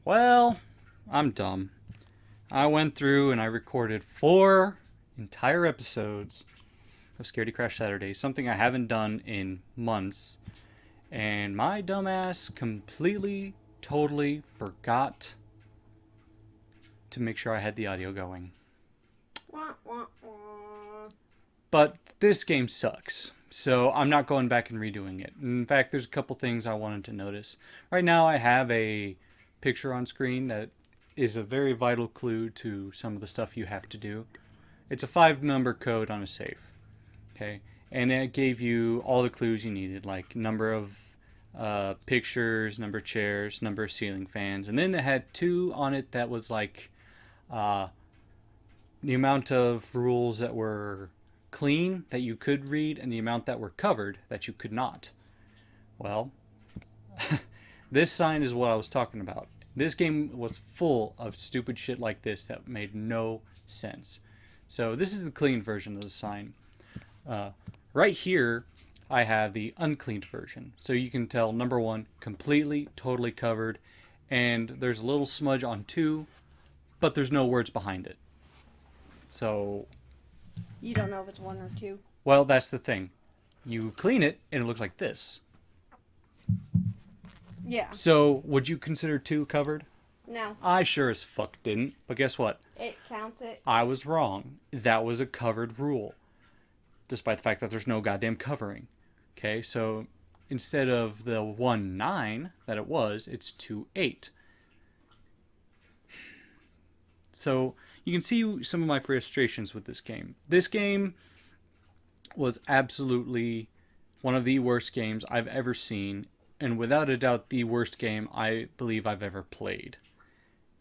Well, I'm dumb. I went through and I recorded 4 entire episodes of Scaredy Crash Saturday, something I haven't done in months. And my dumbass completely, totally forgot to make sure I had the audio going. Wah, wah, wah. But this game sucks, so I'm not going back and redoing it. In fact, there's a couple things I wanted to notice. Right now, I have a picture on screen that is a very vital clue to some of the stuff you have to do. It's a 5-number code on a safe, okay? And it gave you all the clues you needed, like number of pictures, number of chairs, number of ceiling fans. And then it had 2 on it that was like uh, the amount of rules that were clean that you could read and the amount that were covered that you could not. Well, this sign is what I was talking about. This game was full of stupid shit like this that made no sense. So this is the clean version of the sign. Right here, I have the uncleaned version. So you can tell number 1, completely, totally covered. And there's a little smudge on 2, but there's no words behind it. So, You don't know if it's 1 or 2. well, that's the thing. You clean it, and it looks like this. Yeah. So, would you consider 2 covered? No. I sure as fuck didn't. But guess what? It counts it. I was wrong. That was a covered rule. Despite the fact that there's no goddamn covering. Okay, so instead of the 1-9 that it was, it's 2-8. So you can see some of my frustrations with this game. This game was absolutely one of the worst games I've ever seen, and without a doubt the worst game I believe I've ever played.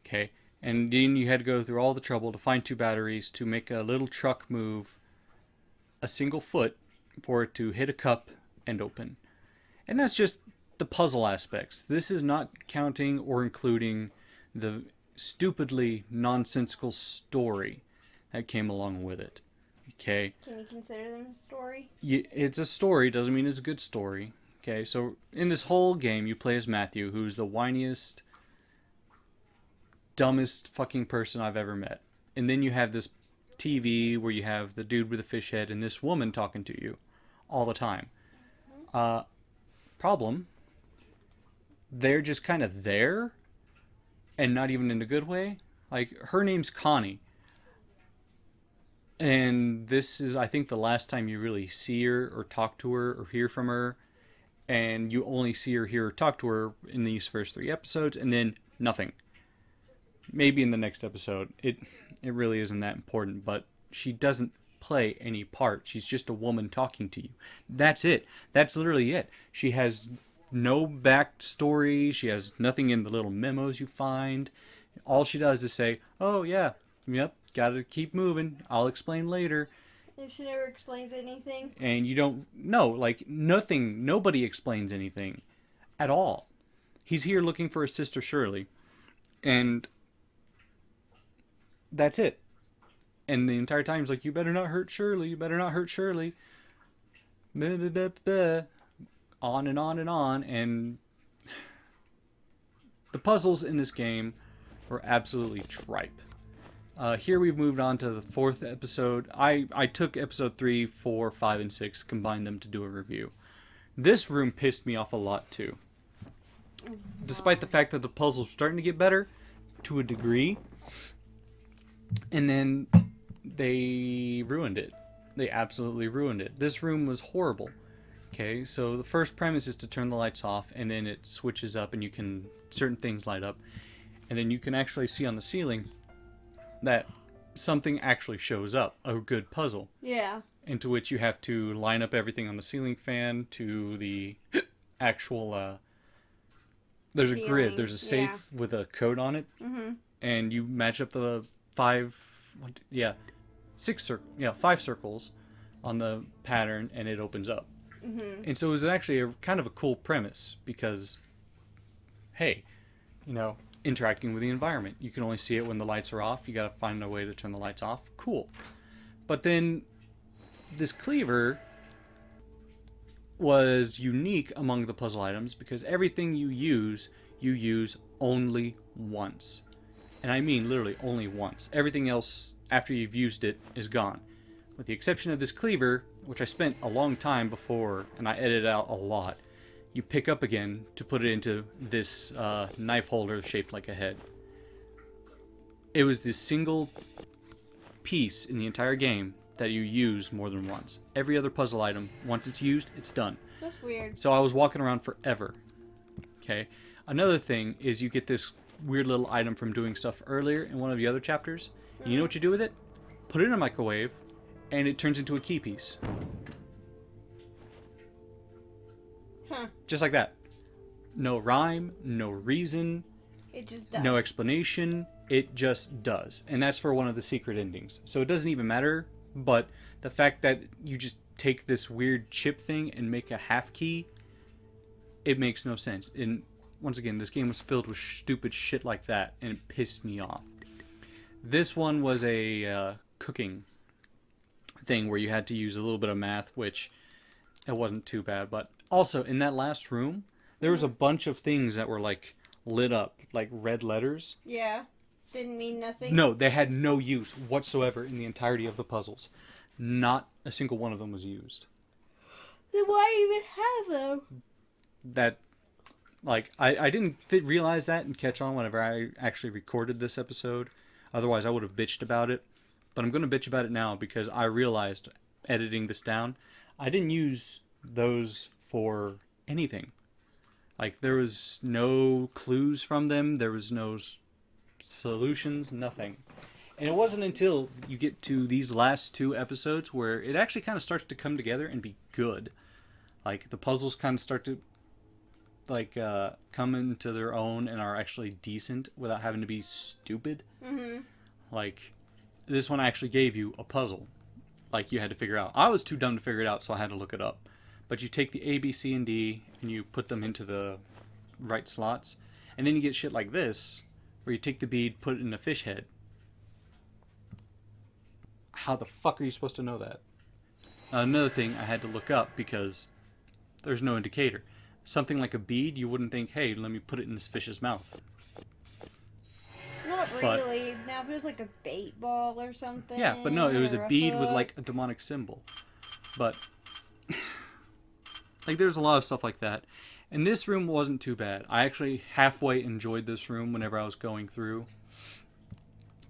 Okay, and then you had to go through all the trouble to find 2 batteries to make a little truck move a single foot for it to hit a cup and open. And that's just the puzzle aspects. This is not counting or including the stupidly nonsensical story that came along with it. Okay? Can you consider them a story? It's a story, doesn't mean it's a good story. Okay, so in this whole game, you play as Matthew, who's the whiniest, dumbest fucking person I've ever met. And then you have this TV where you have the dude with the fish head and this woman talking to you all the time. Problem, they're just kind of there and not even in a good way. Like, her name's Connie. And this is, I think, the last time you really see her or talk to her or hear from her. And you only see her, hear her, talk to her in these first 3 episodes, and then nothing. Maybe in the next episode. It really isn't that important, but she doesn't play any part. She's just a woman talking to you. That's it. That's literally it. She has no backstory. She has nothing in the little memos you find. All she does is say, oh yeah, yep, gotta keep moving. I'll explain later. And she never explains anything. And you don't know, like, nothing, nobody explains anything at all. He's here looking for his sister Shirley. And that's it. And the entire time he's like, you better not hurt Shirley, you better not hurt Shirley. Blah, blah, blah, blah. On and on and on. And the puzzles in this game were absolutely tripe. Here we've moved on to the 4th episode. I took episode 3, 4, 5, and 6, combined them to do a review. This room pissed me off a lot too. Despite the fact that the puzzles were starting to get better to a degree. And then they ruined it. They absolutely ruined it. This room was horrible. Okay, so the first premise is to turn the lights off, and then it switches up and certain things light up. And then you can actually see on the ceiling that something actually shows up, a good puzzle. Yeah. Into which you have to line up everything on the ceiling fan to the actual, there's a grid, there's a safe with a code on it. Mm-hmm. And you match up the 5 circles on the pattern, and it opens up. Mm-hmm. And so it was actually a kind of a cool premise because, hey, interacting with the environment. You can only see it when the lights are off. You got to find a way to turn the lights off. Cool. But then this cleaver was unique among the puzzle items because everything you you use only once. And I mean literally only once. Everything else after you've used it is gone. With the exception of this cleaver, which I spent a long time before and I edited out a lot, you pick up again to put it into this knife holder shaped like a head. It was the single piece in the entire game that you use more than once. Every other puzzle item, once it's used, it's done. That's weird. So I was walking around forever. Okay. Another thing is you get this weird little item from doing stuff earlier in one of the other chapters. And you know what you do with it? Put it in a microwave, and it turns into a key piece. Huh. Just like that. No rhyme, no reason, It just does. no explanation. It just does. And that's for one of the secret endings. So it doesn't even matter, but the fact that you just take this weird chip thing and make a half key, it makes no sense. And once again, this game was filled with stupid shit like that, and it pissed me off. This one was a cooking thing where you had to use a little bit of math, which it wasn't too bad. But also, in that last room, there was a bunch of things that were like lit up, like red letters. Yeah. Didn't mean nothing. No, they had no use whatsoever in the entirety of the puzzles. Not a single one of them was used. Then why even have them? That, like, I didn't realize that and catch on whenever I actually recorded this episode. Otherwise, I would have bitched about it. But I'm going to bitch about it now because I realized, editing this down, I didn't use those for anything. Like, there was no clues from them. There was no solutions, nothing. And it wasn't until you get to these last two episodes where it actually kind of starts to come together and be good. Like, the puzzles kind of start to like come into their own and are actually decent without having to be stupid. Mm-hmm. Like, this one actually gave you a puzzle. Like, you had to figure out. I was too dumb to figure it out, so I had to look it up. But you take the A, B, C, and D, and you put them into the right slots. And then you get shit like this, where you take the bead, put it in a fish head. How the fuck are you supposed to know that? Another thing I had to look up because there's no indicator. Something like a bead, you wouldn't think, hey, let me put it in this fish's mouth. Not really. Now if it was like a bait ball or something. Yeah, but no, it was or a bead with hook. like a demonic symbol. But like, there's a lot of stuff like that. And this room wasn't too bad. I actually halfway enjoyed this room whenever I was going through.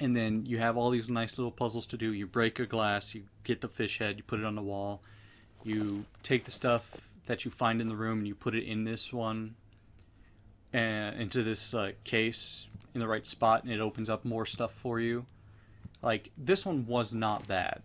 And then you have all these nice little puzzles to do. You break a glass, you get the fish head, you put it on the wall. You take the stuff that you find in the room and you put it in this one, and into this case in the right spot, and it opens up more stuff for you. Like, this one was not bad.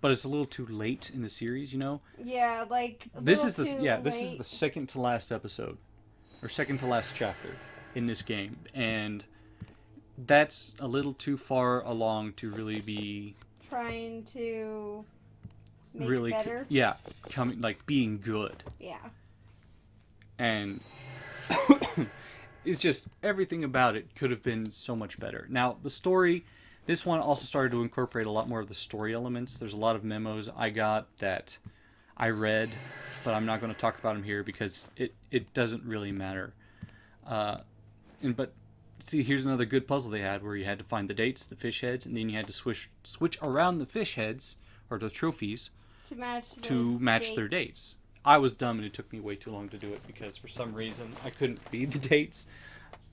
But it's a little too late in the series, you know? Yeah, like This is the second to last episode, or second to last chapter in this game, and that's a little too far along to really be trying to make really it better. being good. Yeah. And it's just, everything about it could have been so much better. Now, the story, this one also started to incorporate a lot more of the story elements. There's a lot of memos I got that I read, but I'm not going to talk about them here because it doesn't really matter. But see, here's another good puzzle they had where you had to find the dates, the fish heads, and then you had to switch around the fish heads, or the trophies, to match their dates. I was dumb and it took me way too long to do it because for some reason I couldn't read the dates.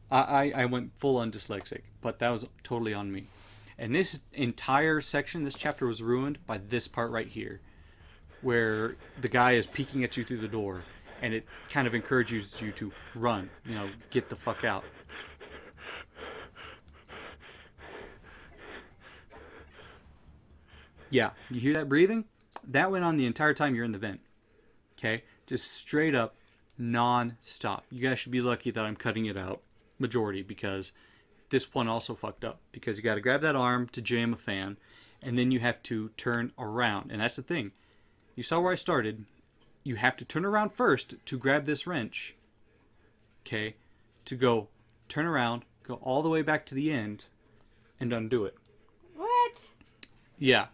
I went full on dyslexic, but that was totally on me. And this entire section, this chapter was ruined by this part right here, where the guy is peeking at you through the door, and it kind of encourages you to run, get the fuck out. Yeah, you hear that breathing? That went on the entire time you're in the vent. Okay? Just straight up, non-stop. You guys should be lucky that I'm cutting it out, majority, because this one also fucked up. Because you got to grab that arm to jam a fan, and then you have to turn around. And that's the thing. You saw where I started. You have to turn around first to grab this wrench. Okay? To go turn around, go all the way back to the end, and undo it. What? Yeah.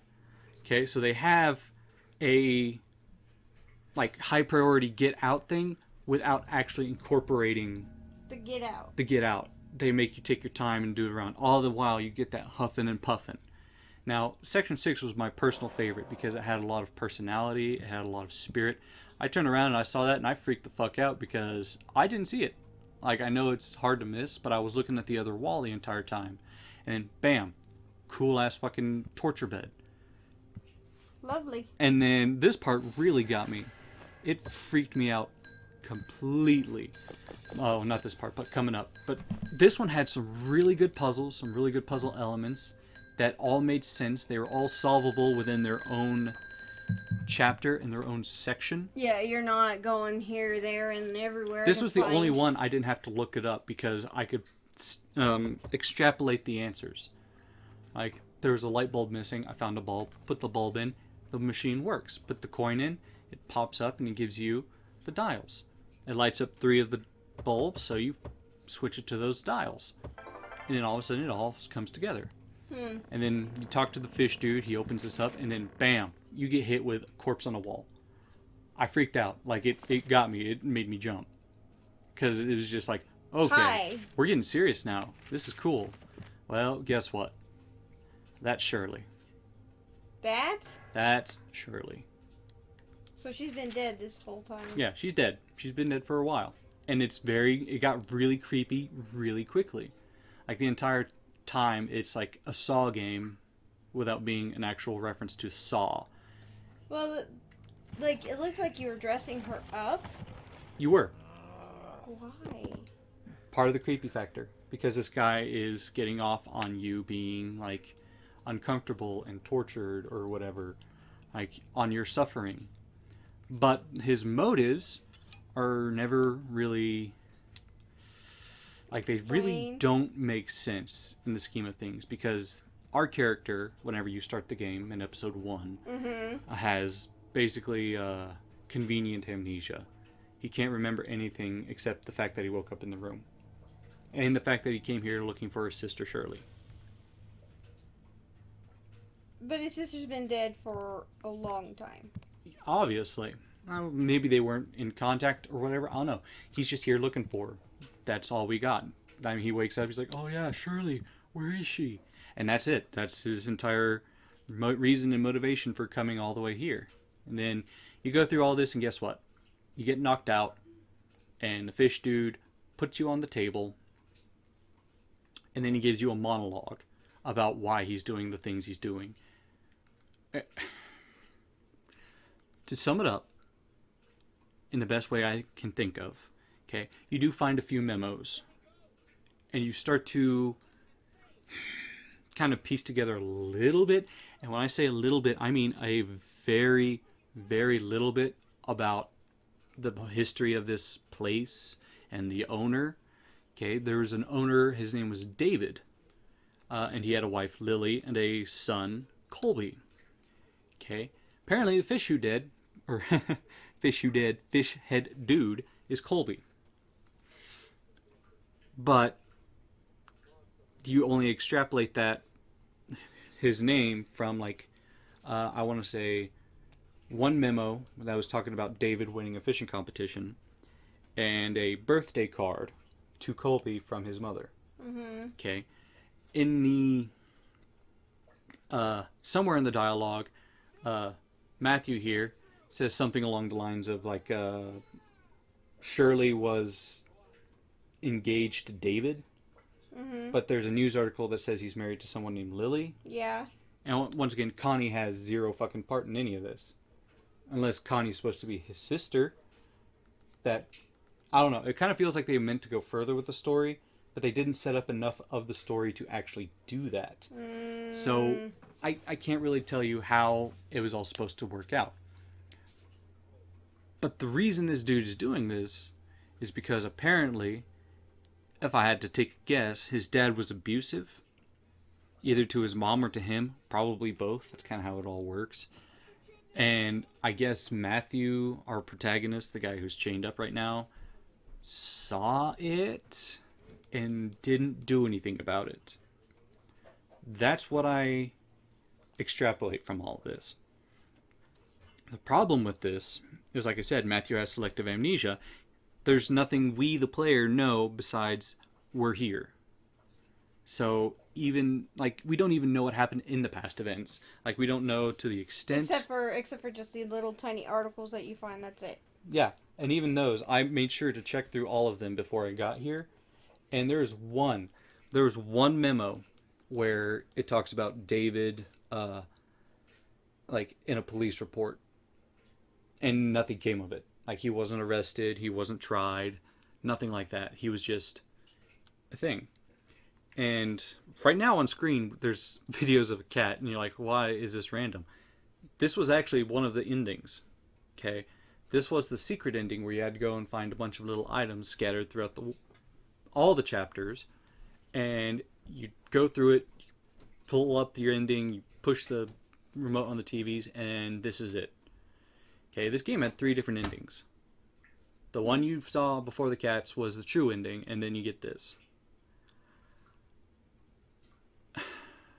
Okay, so they have a high priority get out thing without actually incorporating To get out. the get out. They make you take your time and do it around. All the while, you get that huffing and puffing. Now, Section 6 was my personal favorite because it had a lot of personality. It had a lot of spirit. I turned around and I saw that and I freaked the fuck out because I didn't see it. Like, I know it's hard to miss, but I was looking at the other wall the entire time. And then, bam, cool ass fucking torture bed. Lovely. And then this part really got me. It freaked me out completely. Oh, not this part, but coming up. But this one had some really good puzzles, some really good puzzle elements that all made sense. They were all solvable within their own chapter and their own section. Yeah, you're not going here, there, and everywhere. This was the only one I didn't have to look it up because I could extrapolate the answers. Like, there was a light bulb missing. I found a bulb, put the bulb in, the machine works. Put the coin in, it pops up and it gives you the dials. It lights up 3 of the bulbs, so you switch it to those dials. And then all of a sudden it all comes together. And then you talk to the fish dude, he opens this up, and then bam, you get hit with a corpse on a wall. I freaked out. Like, it got me. It made me jump. Because it was just like, okay, Hi. We're getting serious now. This is cool. Well, guess what? That's Shirley. That's Shirley. So she's been dead this whole time. Yeah, she's dead. She's been dead for a while. And it got really creepy really quickly. Like, the entire time, it's like a Saw game without being an actual reference to Saw. Well, like, it looked like you were dressing her up. You were. Why? Part of the creepy factor. Because this guy is getting off on you being, like, uncomfortable and tortured or whatever. Like, on your suffering. But his motives are never really... Like, they really don't make sense in the scheme of things. Because our character, whenever you start the game in episode 1, has basically convenient amnesia. He can't remember anything except the fact that he woke up in the room. And the fact that he came here looking for his sister Shirley. But his sister's been dead for a long time. Obviously. Maybe they weren't in contact or whatever. I don't know. He's just here looking for her. That's all we got. I mean, he wakes up, he's like, oh yeah, Shirley, where is she? And that's it. That's his entire reason and motivation for coming all the way here. And then you go through all this, and guess what? You get knocked out, and the fish dude puts you on the table, and then he gives you a monologue about why he's doing the things he's doing. To sum it up, in the best way I can think of, okay, you do find a few memos, and you start to kind of piece together a little bit. And when I say a little bit, I mean a very, very little bit about the history of this place and the owner. Okay, there was an owner, his name was David, and he had a wife, Lily, and a son, Colby. Okay, apparently the fish head dude is Colby. But you only extrapolate that, his name, from like, I want to say, one memo that was talking about David winning a fishing competition, and a birthday card to Colby from his mother. Okay. In the, somewhere in the dialogue, Matthew here says something along the lines of like, Shirley was engaged to David, but there's a news article that says he's married to someone named Lily. Yeah. And once again, Connie has zero fucking part in any of this. Unless Connie's supposed to be his sister. That, I don't know. It kind of feels like they meant to go further with the story, but they didn't set up enough of the story to actually do that. So, I can't really tell you how it was all supposed to work out. But the reason this dude is doing this is because apparently, if I had to take a guess, his dad was abusive. Either to his mom or to him. Probably both. That's kind of how it all works. And I guess Matthew, our protagonist, the guy who's chained up right now, saw it and didn't do anything about it. That's what I extrapolate from all of this. The problem with this is, like I said, Matthew has selective amnesia. there's nothing we, the player, know besides we're here. So even like we don't even know what happened in the past events. Like we don't know to the extent. Except for just the little tiny articles that you find. That's it. Yeah, and even those, I made sure to check through all of them before I got here. And there was one memo where it talks about David, like in a police report, and nothing came of it. Like he wasn't arrested, he wasn't tried, nothing like that. He was just a thing. And right now on screen, there's videos of a cat, and you're like, why is this random? This was actually one of the endings. Okay, this was the secret ending where you had to go and find a bunch of little items scattered throughout all the chapters, and you go through it, pull up your ending, you push the remote on the TVs, and this is it. Okay, this game had 3 different endings. The one you saw before the cats was the true ending, and then you get this.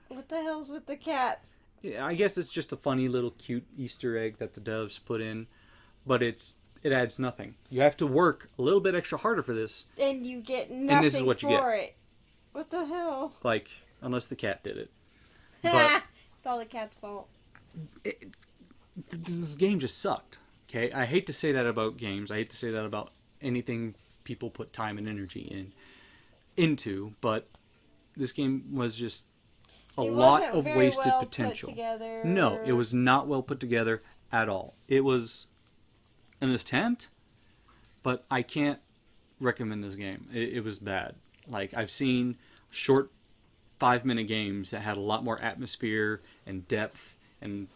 What the hell's with the cats? Yeah, I guess it's just a funny little cute Easter egg that the devs put in, but it adds nothing. You have to work a little bit extra harder for this. And you get nothing And this is what you for get. it. What the hell? Like, unless the cat did it. But it's all the cat's fault. This game just sucked. Okay, I hate to say that about games. I hate to say that about anything people put time and energy into, but this game was just a lot of wasted potential. No, it was not well put together at all. It was an attempt, but I can't recommend this game. It was bad. Like, I've seen short 5-minute games that had a lot more atmosphere and depth and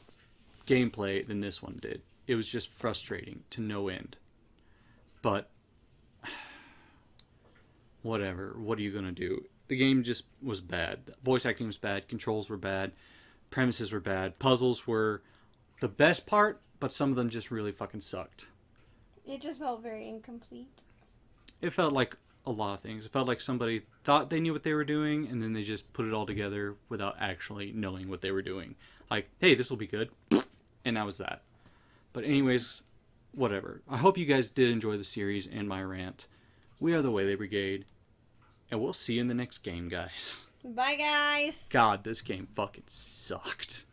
gameplay than this one did. It was just frustrating to no end. But whatever. What are you going to do? The game just was bad. Voice acting was bad. Controls were bad. Premises were bad. Puzzles were the best part, but some of them just really fucking sucked. It just felt very incomplete. It felt like a lot of things. It felt like somebody thought they knew what they were doing, and then they just put it all together without actually knowing what they were doing. Like, hey, this will be good. And that was that. But anyways, whatever. I hope you guys did enjoy the series and my rant. We are the Waylay Brigade. And we'll see you in the next game, guys. Bye, guys. God, this game fucking sucked.